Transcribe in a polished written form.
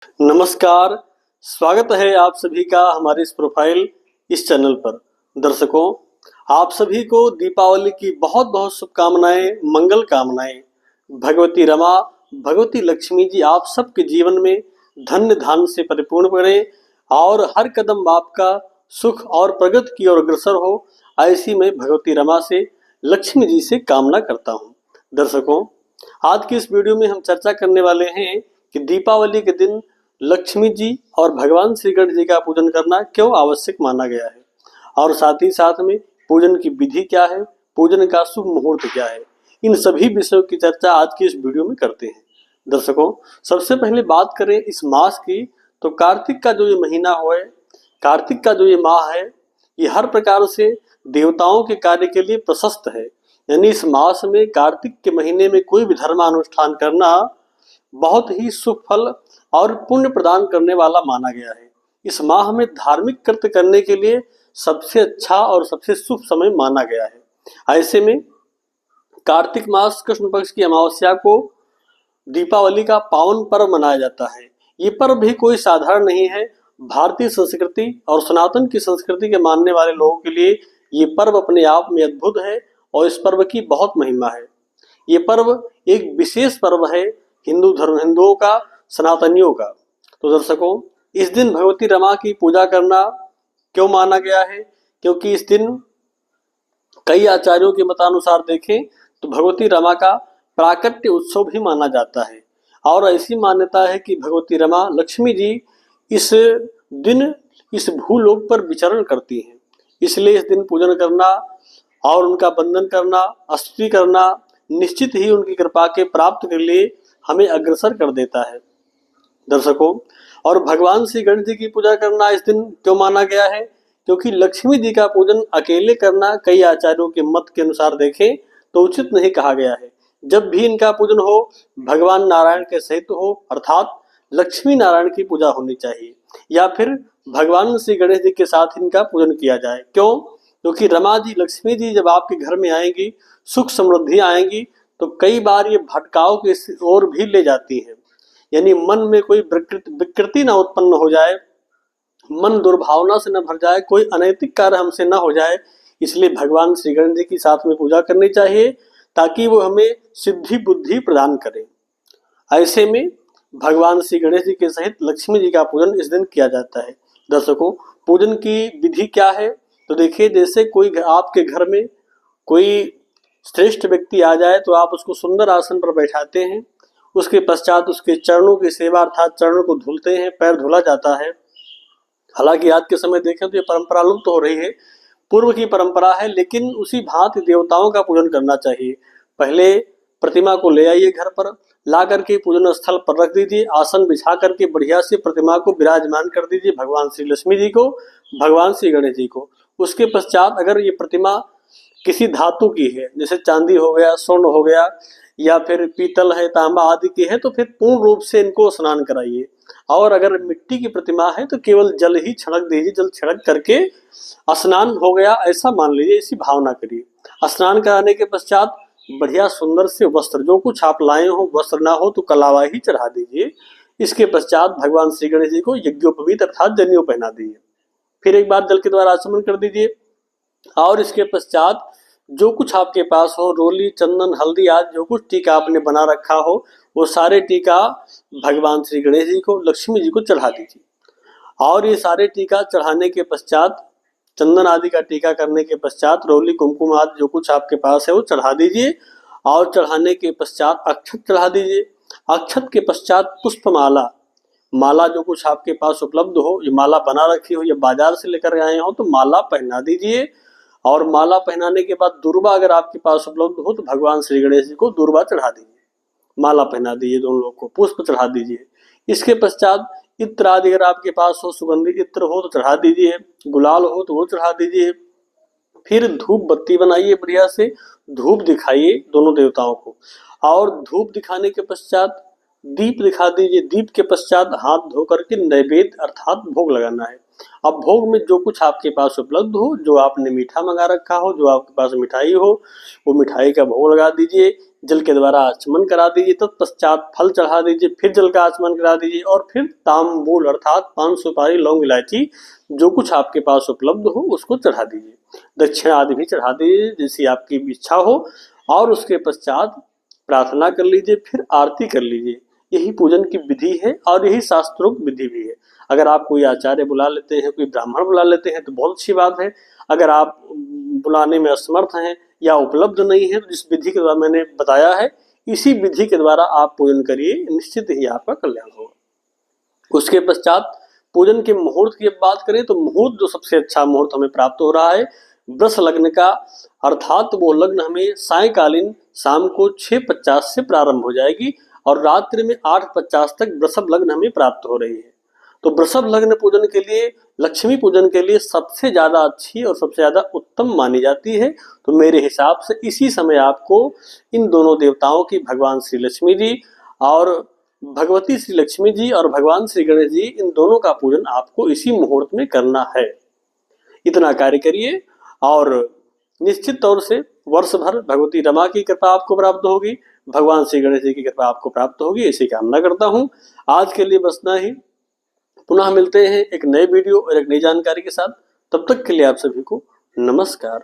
नमस्कार, स्वागत है आप सभी का हमारे इस चैनल पर। दर्शकों, आप सभी को दीपावली की बहुत बहुत शुभकामनाएं, मंगल कामनाएं। भगवती रमा, भगवती लक्ष्मी जी आप सबके जीवन में धन्य धान्य से परिपूर्ण करें और हर कदम आपका सुख और प्रगति की ओर अग्रसर हो, ऐसी मैं भगवती रमा से, लक्ष्मी जी से कामना करता हूँ। दर्शकों, आज की इस वीडियो में हम चर्चा करने वाले हैं कि दीपावली के दिन लक्ष्मी जी और भगवान श्री गणेश जी का पूजन करना क्यों आवश्यक माना गया है और साथ ही साथ में पूजन की विधि क्या है, पूजन का शुभ मुहूर्त क्या है। इन सभी विषयों की चर्चा आज की इस वीडियो में करते हैं। दर्शकों, सबसे पहले बात करें इस मास की, तो कार्तिक का जो ये महीना है, कार्तिक का जो ये माह है, ये हर प्रकार से देवताओं के कार्य के लिए प्रशस्त है। यानी इस मास में, कार्तिक के महीने में कोई भी धर्मानुष्ठान करना बहुत ही शुभ फल और पुण्य प्रदान करने वाला माना गया है। इस माह में धार्मिक कृत्य करने के लिए सबसे अच्छा और सबसे शुभ समय माना गया है। ऐसे में कार्तिक मास कृष्ण पक्ष की अमावस्या को दीपावली का पावन पर्व मनाया जाता है। ये पर्व भी कोई साधारण नहीं है। भारतीय संस्कृति और सनातन की संस्कृति के मानने वाले लोगों के लिए ये पर्व अपने आप में अद्भुत है और इस पर्व की बहुत महिमा है। ये पर्व एक विशेष पर्व है हिंदुओं का, सनातनियों का। तो दर्शकों, इस दिन भगवती रमा की पूजा करना क्यों माना गया है? क्योंकि इस दिन कई आचार्यों के मतानुसार देखें तो भगवती रमा का प्राकट्य उत्सव भी माना जाता है और ऐसी मान्यता है कि भगवती रमा, लक्ष्मी जी इस दिन इस भूलोक पर विचरण करती हैं। इसलिए इस दिन पूजन करना और उनका वंदन करना, स्तुति करना निश्चित ही उनकी कृपा के प्राप्त के लिए हमें अग्रसर कर देता है। दर्शकों, और भगवान श्री गणेश जी की पूजा करना इस दिन क्यों माना गया है? क्योंकि लक्ष्मी जी का पूजन अकेले करना कई आचार्यों के मत के अनुसार देखें तो उचित नहीं कहा गया है। जब भी इनका पूजन हो, भगवान नारायण के सहित हो, अर्थात लक्ष्मी नारायण की पूजा होनी चाहिए, या फिर भगवान श्री गणेश जी के साथ इनका पूजन किया जाए। क्यों? क्योंकि रमा जी, लक्ष्मी जी जब आपके घर में आएंगी, सुख समृद्धि आएंगी, तो कई बार ये भटकाव की ओर भी ले जाती है। यानी मन में कोई विकृति ना उत्पन्न हो जाए, मन दुर्भावना से न भर जाए, कोई अनैतिक कार्य हमसे न हो जाए। इसलिए भगवान श्री गणेश जी की साथ में पूजा करनी चाहिए ताकि वो हमें सिद्धि बुद्धि प्रदान करें। ऐसे में भगवान श्री गणेश जी के सहित लक्ष्मी जी का पूजन इस दिन किया जाता है। दर्शकों, पूजन की विधि क्या है? तो देखिए, जैसे कोई आपके घर में कोई श्रेष्ठ व्यक्ति आ जाए तो आप उसको सुंदर आसन पर बैठाते हैं। उसके पश्चात उसके चरणों की सेवा, अर्थात चरणों को धुलते हैं, पैर धुला जाता है। हालांकि आज के समय देखें तो ये परंपरा लुप्त हो रही है, पूर्व की परंपरा है, लेकिन उसी भांति देवताओं का पूजन करना चाहिए। पहले प्रतिमा को ले आइए, घर पर ला करके पूजन स्थल पर रख दीजिए, आसन बिछा करके बढ़िया से प्रतिमा को विराजमान कर दीजिए, भगवान श्री लक्ष्मी जी को, भगवान श्री गणेश जी को। उसके पश्चात अगर ये प्रतिमा किसी धातु की है, जैसे चांदी हो गया, स्वर्ण हो गया, या फिर पीतल है, तांबा आदि की है, तो फिर पूर्ण रूप से इनको स्नान कराइए। और अगर मिट्टी की प्रतिमा है तो केवल जल ही छिड़क दीजिए, जल छिड़क करके स्नान हो गया ऐसा मान लीजिए, इसी भावना करिए। स्नान कराने के पश्चात बढ़िया सुंदर से वस्त्र, जो कुछ आप लाए हो, वस्त्र ना हो तो कलावा ही चढ़ा दीजिए। इसके पश्चात भगवान श्री गणेश जी को यज्ञोपवीत अर्थात जनेऊ पहना दीजिए। फिर एक बार जल के द्वारा आचमन कर दीजिए और इसके पश्चात जो कुछ आपके पास हो, रोली, चंदन, हल्दी आदि जो कुछ टीका आपने बना रखा हो, वो सारे टीका भगवान श्री गणेश जी को, लक्ष्मी जी को चढ़ा दीजिए। और ये सारे टीका चढ़ाने के पश्चात, चंदन आदि का टीका करने के पश्चात, रोली, कुमकुम आदि जो कुछ आपके पास है वो चढ़ा दीजिए। और चढ़ाने के पश्चात अक्षत चढ़ा दीजिए। अक्षत के पश्चात पुष्पमाला, माला जो कुछ आपके पास उपलब्ध हो, ये माला बना रखी हो या बाजार से लेकर आए हो तो माला पहना दीजिए। और माला पहनाने के बाद दूर्वा अगर आपके पास उपलब्ध हो तो भगवान श्री गणेश जी को दूर्वा चढ़ा दीजिए, माला पहना दीजिए, दोनों लोग को पुष्प चढ़ा दीजिए। इसके पश्चात इत्र आदि अगर आपके पास हो, सुगंधित इत्र हो तो चढ़ा दीजिए, गुलाल हो तो वो चढ़ा दीजिए। फिर धूप बत्ती बनाइए, बढ़िया से धूप दिखाइए दोनों देवताओं को। और धूप दिखाने के पश्चात दीप दिखा दीजिए। दीप के पश्चात हाथ धो करके नैवेद्य अर्थात भोग लगाना है। अब भोग में जो कुछ आपके पास उपलब्ध हो, जो आपने मीठा मंगा रखा हो, जो आपके पास मिठाई हो, वो मिठाई का भोग लगा दीजिए। जल के द्वारा आचमन करा दीजिए, तत्पश्चात फल चढ़ा दीजिए, फिर जल का आचमन करा दीजिए और फिर तांबूल अर्थात पान सुपारी लौंग इलायची जो कुछ आपके पास उपलब्ध हो उसको चढ़ा दीजिए। दक्षिणा आदि भी चढ़ा दीजिए जैसी आपकी इच्छा हो और उसके पश्चात प्रार्थना कर लीजिए, फिर आरती कर लीजिए। यही पूजन की विधि है और यही शास्त्रोक्त विधि भी है। अगर आप कोई आचार्य बुला लेते हैं, कोई ब्राह्मण बुला लेते हैं तो बहुत अच्छी बात है। अगर आप बुलाने में असमर्थ हैं या उपलब्ध नहीं है तो जिस विधि के द्वारा मैंने बताया है इसी विधि के द्वारा आप पूजन करिए, निश्चित ही आपका कल्याण होगा। उसके पश्चात पूजन के मुहूर्त की बात करें तो मुहूर्त जो सबसे अच्छा मुहूर्त हमें प्राप्त हो रहा है वृष लग्न का, अर्थात वो लग्न हमें सायकालीन शाम को 6:50 से प्रारंभ हो जाएगी और रात्रि में 8:50 तक वृषभ लग्न हमें प्राप्त हो रही है। तो वृषभ लग्न पूजन के लिए, लक्ष्मी पूजन के लिए सबसे ज्यादा अच्छी और सबसे ज्यादा उत्तम मानी जाती है। तो मेरे हिसाब से इसी समय आपको इन दोनों देवताओं की, भगवान श्री लक्ष्मी जी और भगवती श्री लक्ष्मी जी और भगवान श्री गणेश जी, इन दोनों का पूजन आपको इसी मुहूर्त में करना है। इतना कार्य करिए और निश्चित तौर से वर्ष भर भगवती रमा की कृपा आपको प्राप्त होगी, भगवान श्री गणेश जी की कृपा आपको प्राप्त होगी, ऐसी कामना करता हूं। आज के लिए बस इतना ही। पुनः मिलते हैं एक नए वीडियो और एक नई जानकारी के साथ। तब तक के लिए आप सभी को नमस्कार।